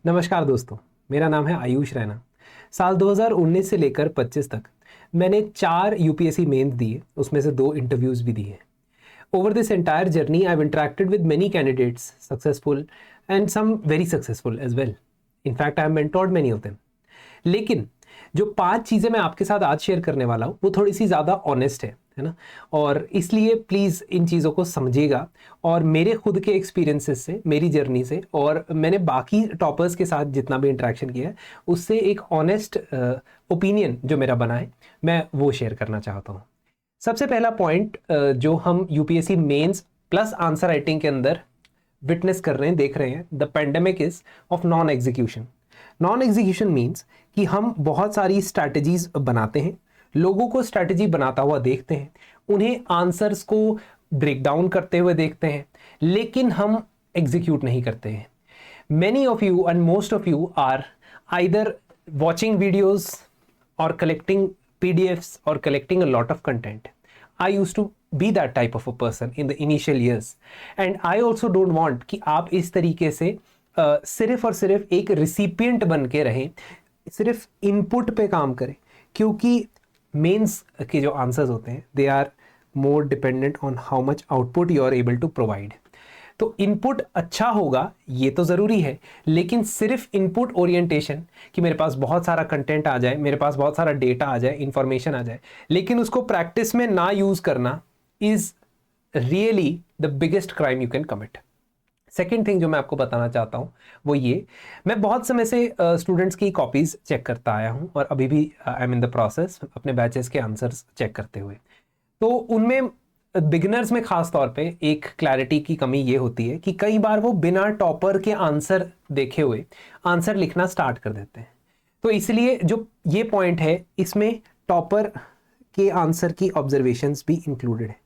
नमस्कार दोस्तों, मेरा नाम है आयुष रैना। साल 2019 से लेकर 25 तक मैंने 4 यूपीएससी मेंस दिए, उसमें से 2 इंटरव्यूज़ भी दिए। Over this entire journey I have interacted with many candidates, successful and some very successful as well. In fact I have mentored many of them. लेकिन जो 5 चीज़ें मैं आपके साथ आज शेयर करने वाला हूँ वो थोड़ी सी ज़्यादा ऑनेस्ट है ना। और इसलिए प्लीज़ इन चीज़ों को समझिएगा और मेरे खुद के एक्सपीरियंसेस से, मेरी जर्नी से और मैंने बाकी टॉपर्स के साथ जितना भी इंटरेक्शन किया है उससे एक ऑनेस्ट ओपिनियन जो मेरा बना है मैं वो शेयर करना चाहता हूँ। सबसे पहला पॉइंट जो हम UPSC mains plus answer writing के अंदर विटनेस कर रहे हैं, देख रहे हैं, the pandemic is of non execution. Non execution means कि हम बहुत सारी स्ट्रैटेजीज बनाते हैं, लोगों को स्ट्रैटेजी बनाता हुआ देखते हैं, उन्हें आंसर्स को ब्रेक डाउन करते हुए देखते हैं, लेकिन हम एग्जीक्यूट नहीं करते हैं। Many of you and most of you are either watching videos और collecting PDFs or collecting a lot of content. I used to be that type of a person in the initial years, and I also don't want कि आप इस तरीके से सिर्फ और सिर्फ एक रिसिपिएंट बन के रहें, सिर्फ इनपुट पे काम करें, क्योंकि मेंस के जो आंसर्स होते हैं they are more dependent on how much output you are able to provide. तो इनपुट अच्छा होगा ये तो ज़रूरी है, लेकिन सिर्फ इनपुट ओरिएंटेशन कि मेरे पास बहुत सारा कंटेंट आ जाए, मेरे पास बहुत सारा डेटा आ जाए, इंफॉर्मेशन आ जाए, लेकिन उसको प्रैक्टिस में ना यूज़ करना is really the biggest crime you can commit. Second thing जो मैं आपको बताना चाहता हूँ वो ये, मैं बहुत समय से स्टूडेंट्स की कॉपीज़ चेक करता आया हूँ और अभी भी I am in the process अपने बैचेस के आंसर्स चेक करते हुए। तो उनमें बिगिनर्स में खास तौर पे एक क्लैरिटी की कमी ये होती है कि कई बार वो बिना टॉपर के आंसर देखे हुए आंसर लिखना स्टार्ट कर देते हैं। तो इसलिए जो ये पॉइंट है इसमें टॉपर के आंसर की ऑब्जर्वेशंस भी इंक्लूडेड है।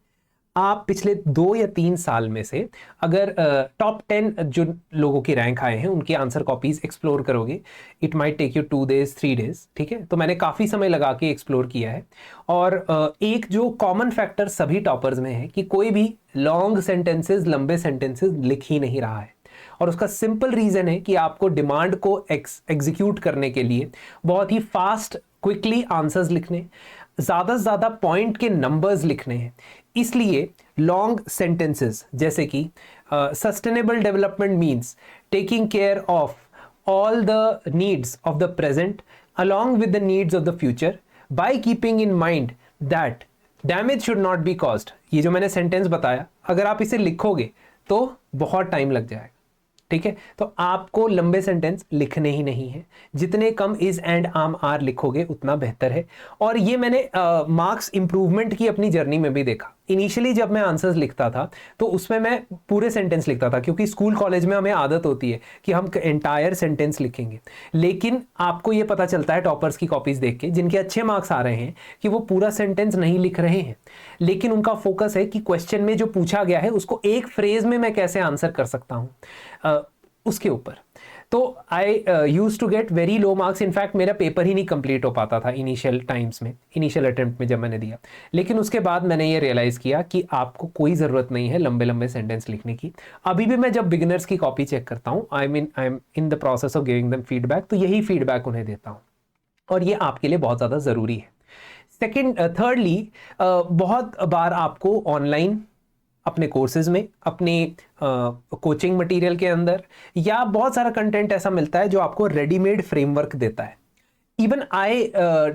आप पिछले 2 या 3 साल में से अगर टॉप 10 जो लोगों की रैंक आए हैं उनकी आंसर कॉपीज एक्सप्लोर करोगे, it might take you 2 days 3 days, ठीक है। तो मैंने काफ़ी समय लगा के एक्सप्लोर किया है और एक जो कॉमन फैक्टर सभी टॉपर्स में है कि कोई भी लॉन्ग सेंटेंसेस, लंबे सेंटेंसेस लिख ही नहीं रहा है। और उसका सिंपल रीज़न है कि आपको डिमांड को एग्जीक्यूट करने के लिए बहुत ही फास्ट, क्विकली आंसर्स लिखने, ज़्यादा से ज़्यादा पॉइंट के नंबर्स लिखने हैं। इसलिए लॉन्ग सेंटेंसेस जैसे कि sustainable development means taking care of all the needs of the present along with the needs of the future by keeping in mind that damage should not be caused। ये जो मैंने sentence बताया, अगर आप इसे लिखोगे तो बहुत टाइम लग जाएगा, ठीक है। तो आपको लंबे सेंटेंस लिखने ही नहीं है, जितने कम इज एंड आम आर लिखोगे उतना बेहतर है। और ये मैंने मार्क्स इंप्रूवमेंट की अपनी जर्नी में भी देखा। इनिशियली जब मैं आंसर्स लिखता था तो उसमें मैं पूरे सेंटेंस लिखता था, क्योंकि स्कूल कॉलेज में हमें आदत होती है कि हम एंटायर सेंटेंस लिखेंगे। लेकिन आपको ये पता चलता है टॉपर्स की कॉपीज देख के, जिनके अच्छे मार्क्स आ रहे हैं, कि वो पूरा सेंटेंस नहीं लिख रहे हैं, लेकिन उनका फोकस है कि क्वेश्चन में जो पूछा गया है उसको एक फ्रेज में मैं कैसे आंसर कर सकता हूँ उसके ऊपर। तो I use to get very low marks. In fact मेरा पेपर ही नहीं कंप्लीट हो पाता था इनिशियल टाइम्स में, इनिशियल अटेम्प्ट में जब मैंने दिया। लेकिन उसके बाद मैंने ये रियलाइज़ किया कि आपको कोई ज़रूरत नहीं है लंबे लंबे सेंटेंस लिखने की। अभी भी मैं जब बिगिनर्स की कॉपी चेक करता हूँ, I am in the process of giving them feedback, तो यही फीडबैक उन्हें देता हूँ और ये आपके लिए बहुत ज़्यादा ज़रूरी है। थर्डली, बहुत बार आपको ऑनलाइन अपने कोर्सेज में, अपने कोचिंग मटेरियल के अंदर या बहुत सारा कंटेंट ऐसा मिलता है जो आपको रेडीमेड फ्रेमवर्क देता है। Even I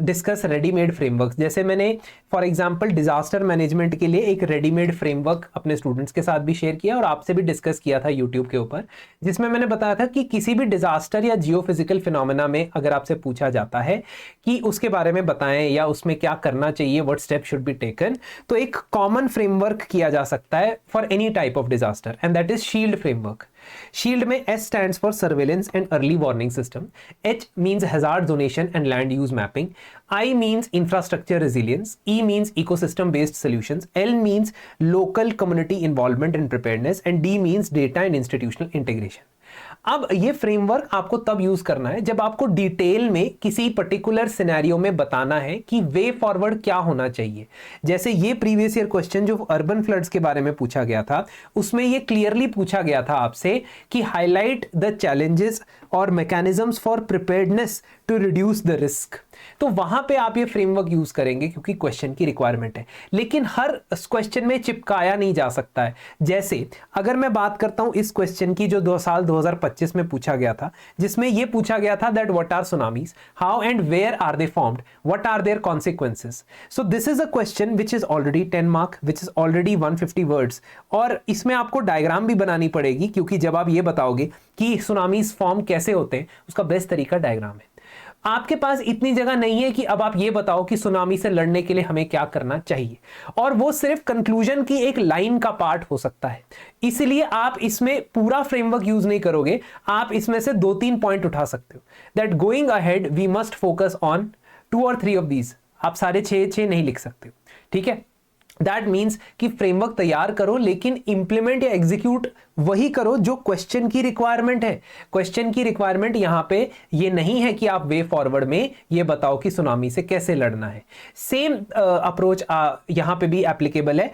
discuss readymade framework. जैसे मैंने फॉर एग्जांपल डिजास्टर मैनेजमेंट के लिए एक रेडीमेड फ्रेमवर्क अपने स्टूडेंट्स के साथ भी शेयर किया और आपसे भी डिस्कस किया था यूट्यूब के ऊपर, जिसमें मैंने बताया था कि किसी भी डिजास्टर या जियोफिजिकल फिनोमेना में अगर आपसे पूछा जाता है कि उसके बारे में बताएं या उसमें क्या करना चाहिए, what step should be taken, तो एक कॉमन फ्रेमवर्क किया जा सकता है for any type of disaster, and that is shield framework. Shield में S stands for surveillance and early warning system, H means hazard zonation and land use mapping, I means infrastructure resilience, E means ecosystem based solutions, L means local community involvement and preparedness, and D means data and institutional integration। अब ये framework आपको तब use करना है जब आपको detail में किसी पर्टिकुलर सिनेरियो में बताना है कि वे फॉरवर्ड क्या होना चाहिए। जैसे ये प्रीवियस ईयर क्वेश्चन जो अर्बन फ्लड्स के बारे में पूछा गया था, उसमें ये क्लियरली पूछा गया था आपसे कि हाईलाइट द चैलेंजेस और mechanisms for preparedness to reduce the risk. तो वहां पे आप ये फ्रेमवर्क यूज करेंगे क्योंकि क्वेश्चन की रिक्वायरमेंट है, लेकिन हर क्वेश्चन में चिपकाया नहीं जा सकता है। जैसे अगर मैं बात करता हूं इस क्वेश्चन की जो 2025 में पूछा गया था, जिसमें यह पूछा गया था that what are tsunamis, how and where are they formed, what are their consequences. So this is a question which is already 10 mark, which is already 150 words, और इसमें आपको डायग्राम भी बनानी पड़ेगी, क्योंकि जब आप ये बताओगे कि सुनामीज फॉर्म कैसे होते हैं, उसका बेस्ट तरीका डायग्राम है। आपके पास इतनी जगह नहीं है कि अब आप ये बताओ कि सुनामी से लड़ने के लिए हमें क्या करना चाहिए, और वो सिर्फ कंक्लूजन की एक लाइन का पार्ट हो सकता है। इसलिए आप इसमें पूरा फ्रेमवर्क यूज नहीं करोगे, आप इसमें से 2-3 पॉइंट उठा सकते हो। That going ahead we must focus on 2 और 3 ऑफ दीज। आप सारे 6 नहीं लिख सकते हो, ठीक है। दैट मीन्स कि फ्रेमवर्क तैयार करो, लेकिन इंप्लीमेंट या एग्जीक्यूट वही करो जो क्वेश्चन की रिक्वायरमेंट है। क्वेश्चन की रिक्वायरमेंट यहां पे ये नहीं है कि आप वे फॉरवर्ड में ये बताओ कि सुनामी से कैसे लड़ना है। सेम अप्रोच यहां पे भी एप्लीकेबल है।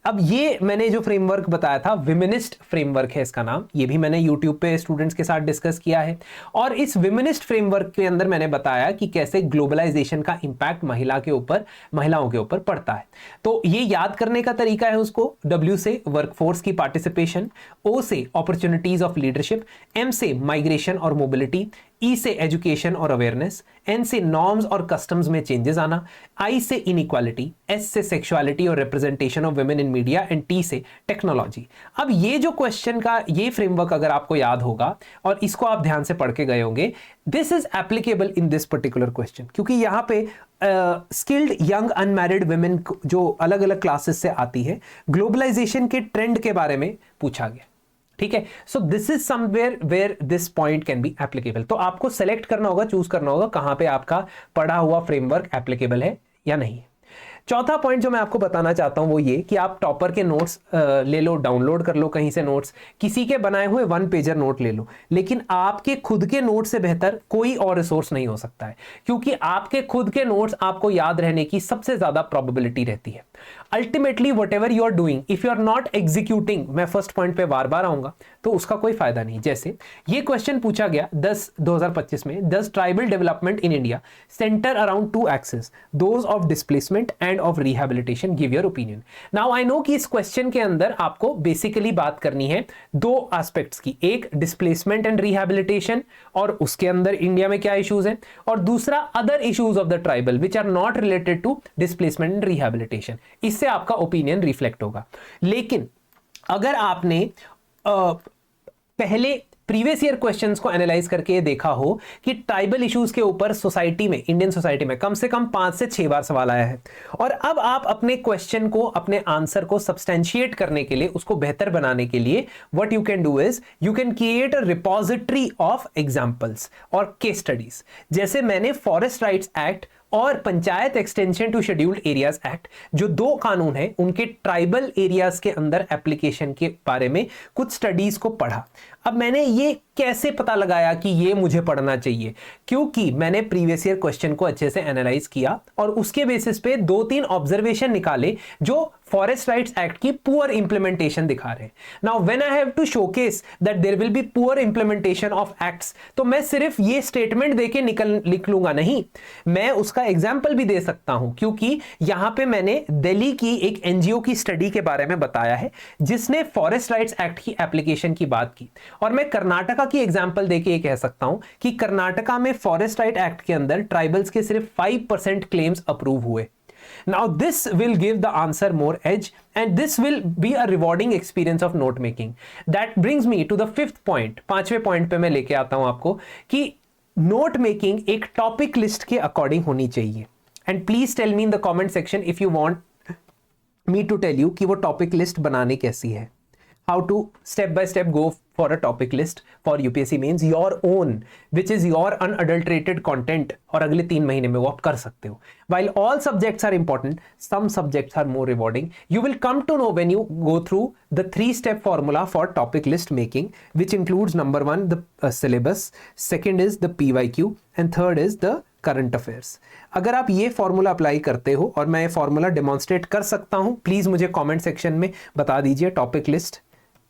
अब ये मैंने जो फ्रेमवर्क बताया था, विमेनिस्ट फ्रेमवर्क है इसका नाम, ये भी मैंने यूट्यूब पे स्टूडेंट्स के साथ डिस्कस किया है। और इस विमेनिस्ट फ्रेमवर्क के अंदर मैंने बताया कि कैसे ग्लोबलाइजेशन का इंपैक्ट महिलाओं के ऊपर पड़ता है। तो ये याद करने का तरीका है उसको, W से वर्कफोर्स की पार्टिसिपेशन, O से अपॉर्चुनिटीज ऑफ लीडरशिप, M से माइग्रेशन और मोबिलिटी, E से एजुकेशन और अवेयरनेस, N से नॉर्म्स और कस्टम्स में चेंजेस आना, I से इनइक्वालिटी, S से सेक्सुअलिटी और representation of women in media, and T से टेक्नोलॉजी। अब ये जो क्वेश्चन का ये फ्रेमवर्क अगर आपको याद होगा और इसको आप ध्यान से पढ़ के गए होंगे, this is applicable in this particular question, क्योंकि यहां पे स्किल्ड यंग अनमैरिड वुमेन जो अलग अलग क्लासेस से आती है, ग्लोबलाइजेशन के ट्रेंड के बारे में पूछा गया, ठीक है। So this is somewhere where this point can be applicable. तो आपको सेलेक्ट करना होगा, चूज करना होगा कहां पे आपका पढ़ा हुआ फ्रेमवर्क एप्लीकेबल है या नहीं। चौथा पॉइंट जो मैं आपको बताना चाहता हूं वो ये कि आप टॉपर के नोट्स ले लो, डाउनलोड कर लो कहीं से नोट्स, किसी के बनाए हुए 1 पेजर नोट ले लो, लेकिन आपके खुद के नोट से बेहतर कोई और रिसोर्स नहीं हो सकता है, क्योंकि आपके खुद के नोट्स आपको याद रहने की सबसे ज्यादा प्रोबेबिलिटी रहती है। Ultimately whatever you are doing, if you are not executing, मैं फर्स्ट पॉइंट पे बार बार आऊंगा, तो उसका कोई फायदा नहीं। जैसे ये क्वेश्चन पूछा गया 2025 में, 10 tribal development in India centre around 2 axes, those of displacement and of rehabilitation, give your opinion. Now I know कि इस क्वेश्चन के अंदर आपको बेसिकली बात करनी है 2 एस्पेक्ट्स की, एक डिस्प्लेसमेंट एंड रिहैबिलिटेशन और उसके अंदर इंडिया में क्या इश्यूज हैं, और दूसरा other issues of the tribal which are not related to displacement and rehabilitation. इससे आपका ओपिनियन रिफ्लेक्ट होगा। लेकिन अगर आपने पहले प्रीवियस ईयर क्वेश्चंस को एनालाइज करके ये देखा हो कि ट्राइबल इश्यूज के ऊपर सोसाइटी में, इंडियन सोसाइटी में कम से कम 5 से 6 बार सवाल आया है, और अब आप अपने क्वेश्चन को, अपने आंसर को सब्सटेंशिएट करने के लिए, उसको बेहतर बनाने के लिए what you can do is you can create a repository of examples और केस स्टडीज। जैसे मैंने फॉरेस्ट राइट्स एक्ट और panchayat extension to scheduled areas act, जो 2 कानून हैं, उनके ट्राइबल एरियाज के अंदर एप्लीकेशन के बारे में कुछ स्टडीज को पढ़ा। अब मैंने ये कैसे पता लगाया कि ये मुझे पढ़ना चाहिए, क्योंकि मैंने प्रीवियस ईयर क्वेश्चन को अच्छे से एनालाइज किया और उसके बेसिस पे 2-3 ऑब्जर्वेशन निकाले जो फॉरेस्ट राइट्स एक्ट की पुअर इंप्लीमेंटेशन दिखा रहे हैं। Now when I have to showcase that there will be poor implementation of acts, तो मैं सिर्फ ये स्टेटमेंट देके लिख लूंगा नहीं, मैं उसका एग्जाम्पल भी दे सकता हूं, क्योंकि यहां पे मैंने दिल्ली की एक एनजीओ की स्टडी के बारे में बताया है जिसने फॉरेस्ट राइट्स एक्ट की एप्लीकेशन की बात की, और मैं कर्नाटका की एग्जांपल देके ये कह सकता हूं कि कर्नाटका में फॉरेस्ट राइट एक्ट के अंदर ट्राइबल्स के सिर्फ 5% क्लेम्स अप्रूव हुए। Now this will give the answer more edge and this will be a rewarding experience of note making. That brings me to the 5th point. 5वें point पे मैं लेके आता हूं आपको कि नोट मेकिंग एक टॉपिक लिस्ट के अकॉर्डिंग होनी चाहिए। And please tell me in the comment section if you want me to tell you कि वो टॉपिक लिस्ट बनाने कैसी है, how to step by step go for a topic list for UPSC means your own, which is your unadulterated content, और अगले 3 महीने में वो आप कर सकते हो। While all subjects are important, some subjects are more rewarding. You will come to know when you go through the 3-step formula for topic list making, which includes number 1 the syllabus, second is the PYQ, and third is the current affairs. अगर आप ये formula apply करते हो, और मैं ये formula demonstrate कर सकता हूं, प्लीज मुझे कमेंट सेक्शन में बता दीजिए टॉपिक लिस्ट,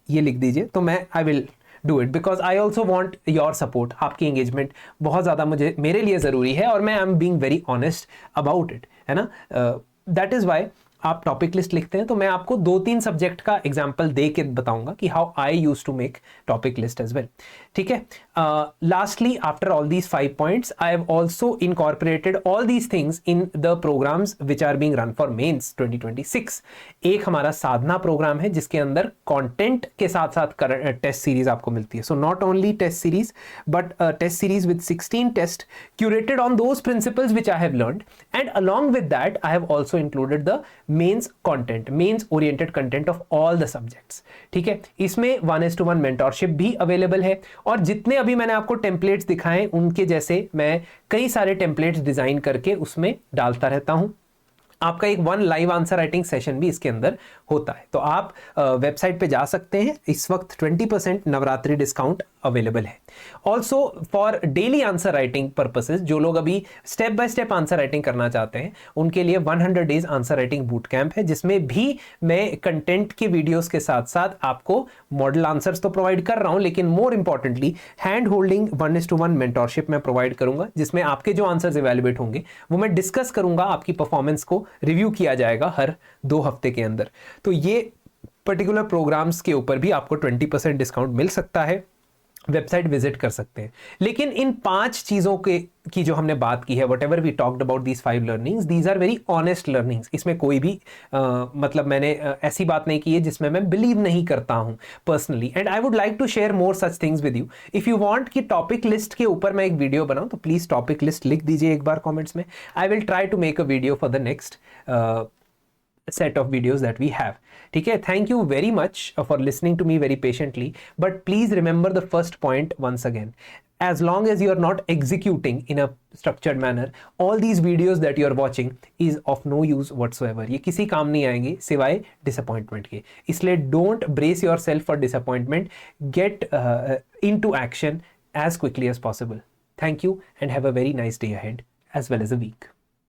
ये लिख दीजिए, तो मैं I will do it, because I also want your support. आपकी एंगेजमेंट बहुत ज़्यादा मेरे लिए ज़रूरी है और मैं I am being very honest about it, है ना. दैट इज़ वाई आप टॉपिक लिस्ट लिखते हैं तो मैं आपको 2-3 सब्जेक्ट का एग्जाम्पल दे के बताऊंगा कि how I use to make topic list as well. ठीक है. Lastly, after all these 5 points, I have also incorporated all these things in the programs which are being run for mains 2026. एक हमारा साधना programme है जिसके अंदर content के साथ साथ टेस्ट सीरीज आपको मिलती है. So not only test series but test series with 16 test curated on those principles which I have learned, and along with that I have also included the mains content, mains oriented content of all the subjects. ठीक है. इसमें 1:1 mentorship भी available है और जितने अभी मैंने आपको टेम्पलेट्स दिखाए उनके जैसे मैं कई सारे टेम्पलेट्स डिजाइन करके उसमें डालता रहता हूं. आपका एक 1 लाइव आंसर राइटिंग सेशन भी इसके अंदर होता है. तो आप वेबसाइट पे जा सकते हैं. इस वक्त 20% नवरात्रि डिस्काउंट अवेलेबल है. Also for daily answer writing purposes, जो लोग अभी step by step answer writing करना चाहते हैं उनके लिए 100 days answer writing boot camp है, जिसमें भी मैं कंटेंट के वीडियोस के साथ साथ आपको मॉडल आंसर्स तो प्रोवाइड कर रहा हूं, लेकिन more importantly hand holding 1:1 mentorship मैं प्रोवाइड करूंगा, जिसमें आपके जो आंसर्स इवेल्युएट होंगे वो मैं डिस्कस करूंगा. आपकी परफॉर्मेंस को रिव्यू किया जाएगा हर 2 हफ्ते के अंदर. तो ये पर्टिकुलर प्रोग्राम्स के ऊपर भी आपको 20% डिस्काउंट मिल सकता है. वेबसाइट विजिट कर सकते हैं. लेकिन इन 5 चीज़ों के की जो हमने बात की है, whatever we talked about these 5 learnings, these are very honest learnings. इसमें कोई भी मतलब मैंने ऐसी बात नहीं की है जिसमें मैं बिलीव नहीं करता हूं personally. And I would like to share more such things with you. If you want कि टॉपिक लिस्ट के ऊपर मैं एक वीडियो बनाऊं तो प्लीज टॉपिक लिस्ट लिख दीजिए एक बार कॉमेंट्स में. I will try to make a video for the next set of videos that we have. ठीक है. Thank you very much for listening to me very patiently, but please remember the first point once again. As long as you are not executing in a structured manner, all these videos that you are watching is of no use whatsoever. ये किसी काम नहीं आएंगे सिवाय disappointment के. इसलिए don't brace yourself for disappointment. Get into action as quickly as possible. Thank you and have a very nice day ahead as well as a week.